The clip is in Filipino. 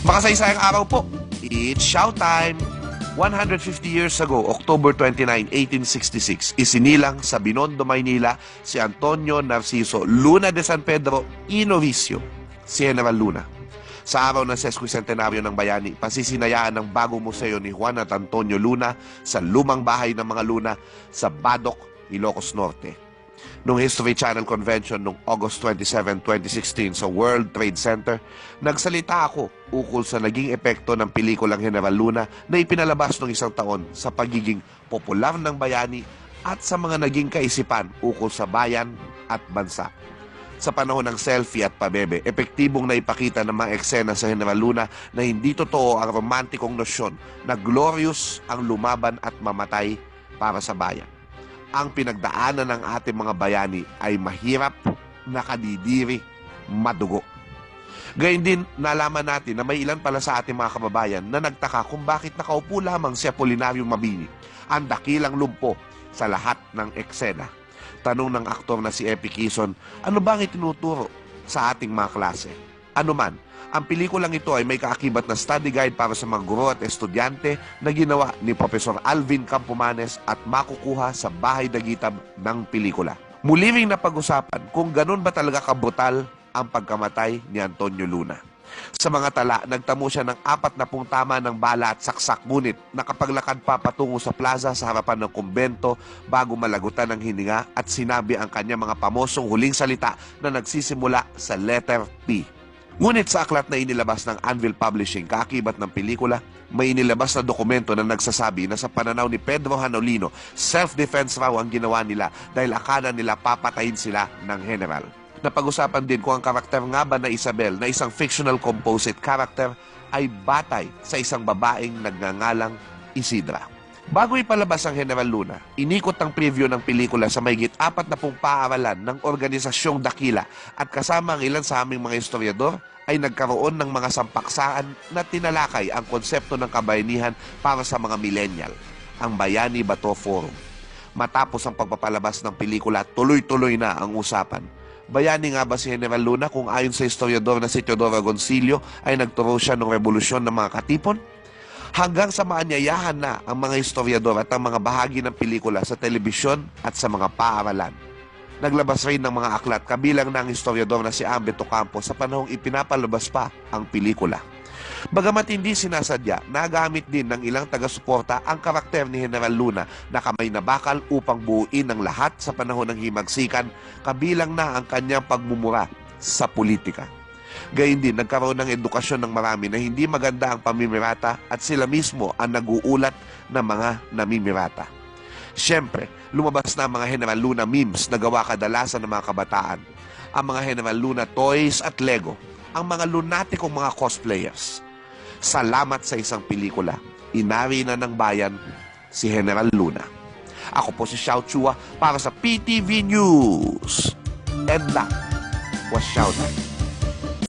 Makasaysayang araw po. It's showtime! 150 years ago, October 29, 1866, isinilang sa Binondo, Maynila si Antonio Narciso Luna de San Pedro Inovicio, si General Luna. Sa araw ng sesquicentenaryo ng bayani, pasisinayaan ng bagong museo ni Juan at Antonio Luna sa lumang bahay ng mga Luna sa Badoc, Ilocos Norte. Noong History Channel Convention noong August 27, 2016 sa World Trade Center, nagsalita ako ukol sa naging epekto ng pelikulang General Luna na ipinalabas noong isang taon sa pagiging popular ng bayani at sa mga naging kaisipan ukol sa bayan at bansa. Sa panahon ng selfie at pabebe, epektibong naipakita ng mga eksena sa General Luna na hindi totoo ang romantikong nosyon na glorious ang lumaban at mamatay para sa bayan. Ang pinagdaanan ng ating mga bayani ay mahirap, nakadidiri, madugo. Gayun din, nalaman natin na may ilan pala sa ating mga kababayan na nagtaka kung bakit nakaupo lamang si Apolinario Mabini, ang dakilang lumpo sa lahat ng eksena. Tanong ng aktor na si Epi Quezon, ano ba ang itinuturo sa ating mga klase? Ano man, ang pelikulang ito ay may kaakibat na study guide para sa mga guro at estudyante na ginawa ni Profesor Alvin Campomanes at makukuha sa bahay dagitab ng pelikula. Muli ring napag-usapan kung ganun ba talaga kabrutal ang pagkamatay ni Antonio Luna. Sa mga tala, nagtamo siya ng 40 tama ng bala at saksak, ngunit nakapaglakad pa patungo sa plaza sa harapan ng kumbento bago malagutan ng hininga at sinabi ang kanyang mga pamosong huling salita na nagsisimula sa letter P. Ngunit sa aklat na inilabas ng Anvil Publishing, kaakibat ng pelikula, may inilabas na dokumento na nagsasabi na sa pananaw ni Pedro Hanolino, self-defense raw ang ginawa nila dahil akala nila papatayin sila ng general. Napag-usapan din kung ang karakter nga ba na Isabel, na isang fictional composite character, ay batay sa isang babaeng nagngangalang Isidra. Bago ipalabas ang General Luna, inikot ang preview ng pelikula sa mahigit 40 paaralan ng organisasyong dakila at kasama ang ilan sa aming mga historiador ay nagkaroon ng mga sampaksaan na tinalakay ang konsepto ng kabayanihan para sa mga millennial, ang Bayani Bato Forum. Matapos ang pagpapalabas ng pelikula, tuloy-tuloy na ang usapan. Bayani nga ba si General Luna kung ayon sa historiador na si Teodoro Agoncillo ay nagturo siya ng revolusyon ng mga katipon? Hanggang sa maanyayahan na ang mga historiador at ang mga bahagi ng pelikula sa telebisyon at sa mga paaralan. Naglabas rin ng mga aklat kabilang ng historiador na si Ambeto Campos sa panahong ipinapalabas pa ang pelikula. Bagamat hindi sinasadya, nagamit din ng ilang taga-suporta ang karakter ni General Luna na kamay na bakal upang buuin ang lahat sa panahon ng himagsikan, kabilang na ang kanyang pagmumura sa politika. Gayun din, nagkaroon ng edukasyon ng marami na hindi maganda ang pamimirata at sila mismo ang nag-uulat ng mga namimirata. Siyempre, lumabas na ang mga General Luna memes na gawa kadalasan ng mga kabataan. Ang mga General Luna toys at Lego, ang mga lunatikong mga cosplayers. Salamat sa isang pelikula. Inari na ng bayan si General Luna. Ako po si Xiao Chua para sa PTV News. And that was Xiao.